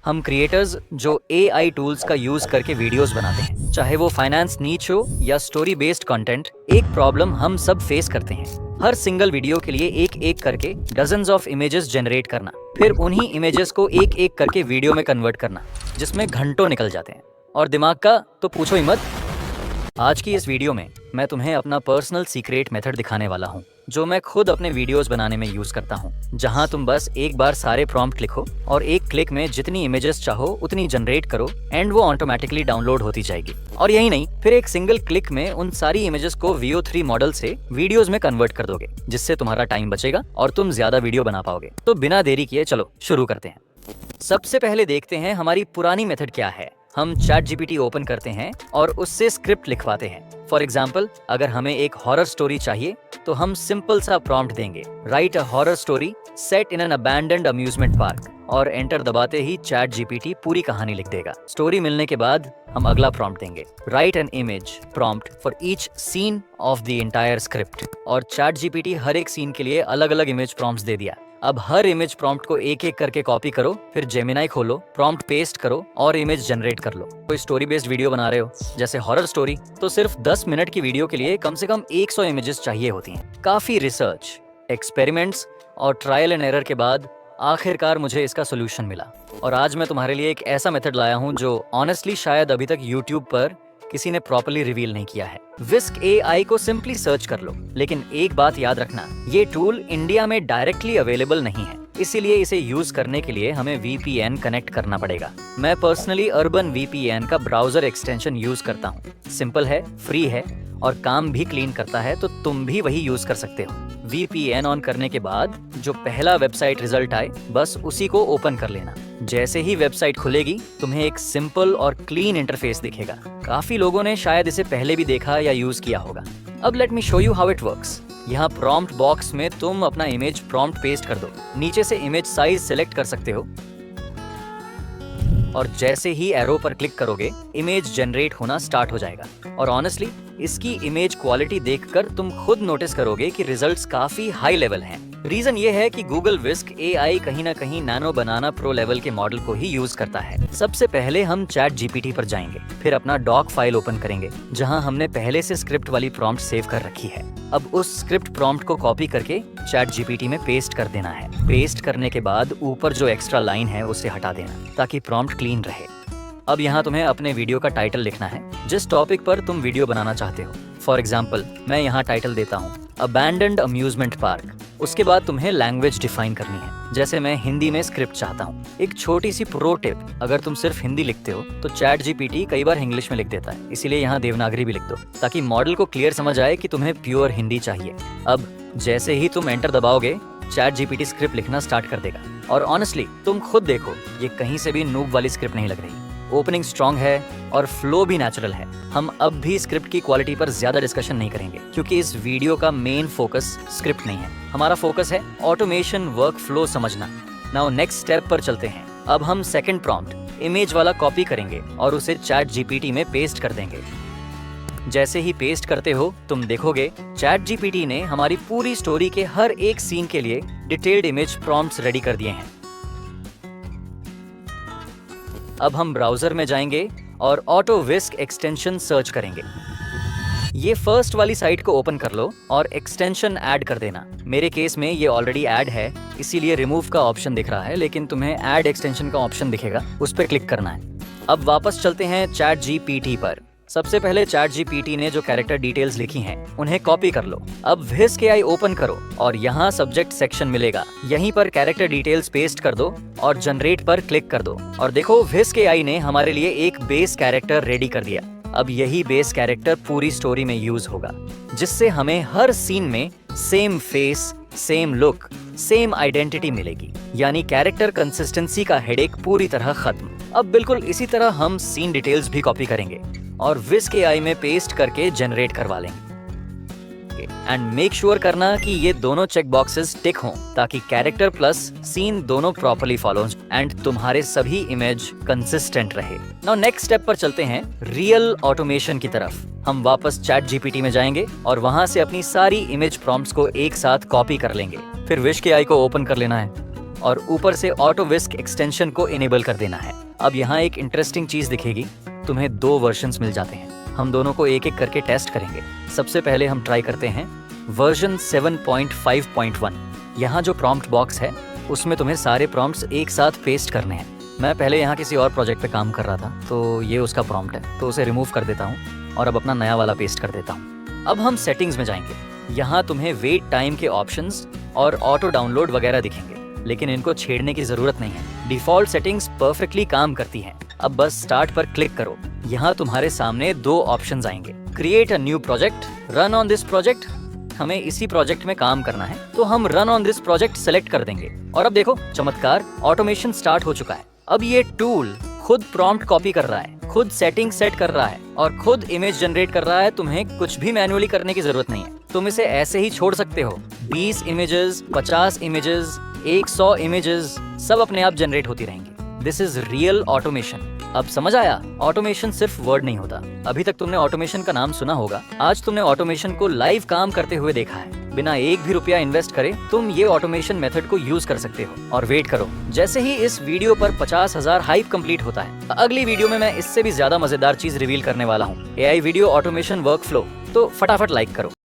हम क्रिएटर्स जो AI tools का यूज करके वीडियोस बनाते हैं, चाहे वो फाइनेंस नीच हो या स्टोरी बेस्ड कंटेंट, एक प्रॉब्लम हम सब फेस करते हैं। हर सिंगल वीडियो के लिए एक एक करके डजन्स ऑफ इमेजेस जनरेट करना, फिर उन्हीं इमेजेस को एक एक करके वीडियो में कन्वर्ट करना, जिसमें घंटों निकल जाते हैं। और दिमाग का तो पूछो ही मत। आज की इस वीडियो में मैं तुम्हें अपना पर्सनल सीक्रेट मेथड दिखाने वाला हूँ, जो मैं खुद अपने वीडियोस बनाने में यूज करता हूँ, जहाँ तुम बस एक बार सारे प्रॉम्प्ट लिखो और एक क्लिक में जितनी इमेजेस चाहो उतनी जनरेट करो एंड वो ऑटोमेटिकली डाउनलोड होती जाएगी। और यही नहीं, फिर एक सिंगल क्लिक में उन सारी इमेजेस को VO3 मॉडल से वीडियोस में कन्वर्ट कर दोगे, जिससे तुम्हारा टाइम बचेगा और तुम ज्यादा वीडियो बना पाओगे। तो बिना देरी किए चलो शुरू करते हैं। सबसे पहले देखते हैं हमारी पुरानी मेथड क्या है। हम ChatGPT ओपन करते हैं और उससे स्क्रिप्ट लिखवाते हैं। फॉर एग्जाम्पल, अगर हमें एक हॉरर स्टोरी चाहिए तो हम सिंपल सा प्रॉम्प्ट देंगे, right a horror story set in an abandoned amusement park, और एंटर दबाते ही ChatGPT पूरी कहानी लिख देगा। स्टोरी मिलने के बाद हम अगला प्रॉम्प्ट देंगे, write an image prompt for each scene of the entire script, और ChatGPT हर एक सीन के लिए अलग अलग इमेज प्रॉम्प्ट्स दे दिया। अब हर इमेज प्रॉम्प्ट को एक एक करके कॉपी करो, फिर जेमिनाई खोलो, प्रॉम्प्ट पेस्ट करो और इमेज जनरेट कर लो। कोई स्टोरी बेस्ड वीडियो बना रहे हो जैसे हॉरर स्टोरी, तो सिर्फ 10 मिनट की वीडियो के लिए कम से कम 100 इमेजेस चाहिए होती हैं। काफी रिसर्च, एक्सपेरिमेंट्स और ट्रायल एंड एरर के बाद आखिरकार मुझे इसका सोल्यूशन मिला, और आज मैं तुम्हारे लिए एक ऐसा मेथड लाया हूँ जो ऑनेस्टली शायद अभी तक यूट्यूब पर किसी ने प्रॉपर्ली रिवील नहीं किया है। विस्क AI को सिंपली सर्च कर लो, लेकिन एक बात याद रखना, ये टूल इंडिया में डायरेक्टली अवेलेबल नहीं है, इसीलिए इसे यूज करने के लिए हमें VPN कनेक्ट करना पड़ेगा। मैं पर्सनली अर्बन VPN का ब्राउजर एक्सटेंशन यूज करता हूँ। सिंपल है, फ्री है और काम भी क्लीन करता है, तो तुम भी वही यूज कर सकते हो। VPN ऑन करने के बाद जो पहला वेबसाइट रिजल्ट आए, बस उसी को ओपन कर लेना। जैसे ही वेबसाइट खुलेगी, तुम्हें एक सिंपल और क्लीन इंटरफेस दिखेगा। काफी लोगों ने शायद इसे पहले भी देखा या यूज किया होगा। अब let me show you how it works. यहाँ प्रॉम्प्ट बॉक्स में तुम अपना इमेज प्रॉम्प्ट पेस्ट कर दो, नीचे से इमेज साइज सिलेक्ट कर सकते हो, और जैसे ही एरो पर क्लिक करोगे इमेज जनरेट होना स्टार्ट हो जाएगा। और ऑनेस्टली इसकी इमेज क्वालिटी देखकर तुम खुद नोटिस करोगे कि रिजल्ट्स काफी हाई लेवल हैं। रीजन ये है कि गूगल विस्क AI कहीं ना कहीं नैनो बनाना प्रो लेवल के मॉडल को ही यूज करता है। सबसे पहले हम ChatGPT पर जाएंगे, फिर अपना डॉक फाइल ओपन करेंगे जहां हमने पहले से स्क्रिप्ट वाली प्रॉम्प्ट सेव कर रखी है। अब उस स्क्रिप्ट प्रॉम्प्ट को कॉपी करके ChatGPT में पेस्ट कर देना है। पेस्ट करने के बाद ऊपर जो एक्स्ट्रा लाइन है उसे हटा देना, ताकि प्रॉम्प्ट क्लीन रहे। अब यहाँ तुम्हें अपने वीडियो का टाइटल लिखना है, जिस टॉपिक पर तुम वीडियो बनाना चाहते हो। फॉर एग्जाम्पल, मैं यहाँ टाइटल देता हूँ अबैंडन्ड अम्यूजमेंट पार्क। उसके बाद तुम्हें लैंग्वेज डिफाइन करनी है, जैसे मैं हिंदी में स्क्रिप्ट चाहता हूँ। एक छोटी सी प्रो टिप, अगर तुम सिर्फ हिंदी लिखते हो तो ChatGPT कई बार इंग्लिश में लिख देता है, इसीलिए यहाँ देवनागरी भी लिख दो, ताकि मॉडल को क्लियर समझ आए कि तुम्हें प्योर हिंदी चाहिए। अब जैसे ही तुम एंटर दबाओगे, ChatGPT स्क्रिप्ट लिखना स्टार्ट कर देगा। और ऑनेस्टली तुम खुद देखो, ये कहीं से भी नूब वाली स्क्रिप्ट नहीं लग रही। ओपनिंग स्ट्रॉन्ग है और फ्लो भी नेचुरल है। हम अब भी स्क्रिप्ट की क्वालिटी पर ज्यादा डिस्कशन नहीं करेंगे, क्योंकि इस वीडियो का मेन फोकस स्क्रिप्ट नहीं है। हमारा फोकस है ऑटोमेशन वर्क फ्लो समझना। नाउ नेक्स्ट स्टेप पर चलते हैं। अब हम सेकंड प्रॉम्प्ट इमेज वाला कॉपी करेंगे और उसे ChatGPT में पेस्ट कर देंगे। जैसे ही पेस्ट करते हो, तुम देखोगे ChatGPT ने हमारी पूरी स्टोरी के हर एक सीन के लिए डिटेल्ड इमेज प्रॉम्प्ट्स रेडी कर दिए हैं। अब हम ब्राउजर में जाएंगे और ऑटो विस्क एक्सटेंशन सर्च करेंगे। ये फर्स्ट वाली साइट को ओपन कर लो और एक्सटेंशन ऐड कर देना। मेरे केस में ये ऑलरेडी ऐड है, इसीलिए रिमूव का ऑप्शन दिख रहा है, लेकिन तुम्हें ऐड एक्सटेंशन का ऑप्शन दिखेगा, उस पर क्लिक करना है। अब वापस चलते हैं ChatGPT पर। सबसे पहले ChatGPT ने जो कैरेक्टर डिटेल्स लिखी हैं, उन्हें कॉपी कर लो। अब विस्क AI ओपन करो और यहाँ सब्जेक्ट सेक्शन मिलेगा, यहीं पर कैरेक्टर डिटेल्स पेस्ट कर दो और जनरेट पर क्लिक कर दो। और देखो, विस्क AI ने हमारे लिए एक बेस कैरेक्टर रेडी कर दिया। अब यही बेस कैरेक्टर पूरी स्टोरी में यूज होगा, जिससे हमें हर सीन में same face, same look, same identity मिलेगी। यानी कैरेक्टर कंसिस्टेंसी का हेडेक पूरी तरह खत्म। अब बिल्कुल इसी तरह हम सीन डिटेल्स भी कॉपी करेंगे और विस्क AI में पेस्ट करके जनरेट करवा लेंगे। एंड मेक श्योर करना कि ये दोनों चेक बॉक्सेस टिक हों, ताकि कैरेक्टर प्लस सीन दोनों प्रॉपर्ली फॉलो एंड तुम्हारे सभी इमेज कंसिस्टेंट रहे। नाउ नेक्स्ट स्टेप पर चलते हैं रियल ऑटोमेशन की तरफ। हम वापस ChatGPT में जाएंगे और वहां से अपनी सारी इमेज प्रॉम्प्ट्स को एक साथ कॉपी कर लेंगे। फिर विस्क AI को ओपन कर लेना है। और ऊपर से ऑटो विस्क एक्सटेंशन को इनेबल कर देना है। अब यहाँ एक इंटरेस्टिंग चीज दिखेगी, तुम्हें 2 वर्जन्स मिल जाते हैं। हम दोनों को एक एक करके टेस्ट करेंगे। सबसे पहले हम ट्राई करते हैं वर्जन 7.5.1। यहाँ जो प्रॉम्प्ट बॉक्स है उसमें तुम्हें सारे प्रॉम्प्ट्स एक साथ पेस्ट करने हैं। मैं पहले यहाँ किसी और प्रोजेक्ट पे काम कर रहा था, तो ये उसका प्रॉम्प्ट है, तो उसे रिमूव कर देता हूँ और अब अपना नया वाला पेस्ट कर देता हूँ। अब हम सेटिंग्स में जाएंगे। यहाँ तुम्हें वेट टाइम के ऑप्शंस और ऑटो डाउनलोड वगैरह दिखेंगे, लेकिन इनको छेड़ने की जरूरत नहीं है। डिफॉल्ट सेटिंग्स परफेक्टली काम करती हैं। अब बस स्टार्ट पर क्लिक करो। यहाँ तुम्हारे सामने 2 ऑप्शंस आएंगे, create a new project, run on this project. हमें इसी प्रोजेक्ट में काम करना है, तो हम run on this project select कर देंगे। और अब देखो चमत्कार, ऑटोमेशन स्टार्ट हो चुका है। अब ये टूल खुद प्रॉम्प्ट कॉपी कर रहा है, खुद सेटिंग सेट कर रहा है और खुद इमेज जनरेट कर रहा है। तुम्हें कुछ भी मैन्युअली करने की जरूरत नहीं है। तुम इसे ऐसे ही छोड़ सकते हो। 20 इमेजेस, 50 इमेजेस, 100 इमेजेस सब अपने आप जनरेट होती रहेंगी। This is real automation. अब समझ आया, ऑटोमेशन सिर्फ वर्ड नहीं होता। अभी तक तुमने ऑटोमेशन का नाम सुना होगा, आज तुमने ऑटोमेशन को लाइव काम करते हुए देखा है। बिना एक भी रुपया इन्वेस्ट करे तुम ये ऑटोमेशन मेथड को यूज कर सकते हो। और वेट करो, जैसे ही इस वीडियो पर 50,000 हाइप कंप्लीट होता है, अगली वीडियो में मैं इससे भी ज्यादा मजेदार चीज रिवील करने वाला हूँ, AI वीडियो ऑटोमेशन वर्कफ्लो। तो फटाफट लाइक करो।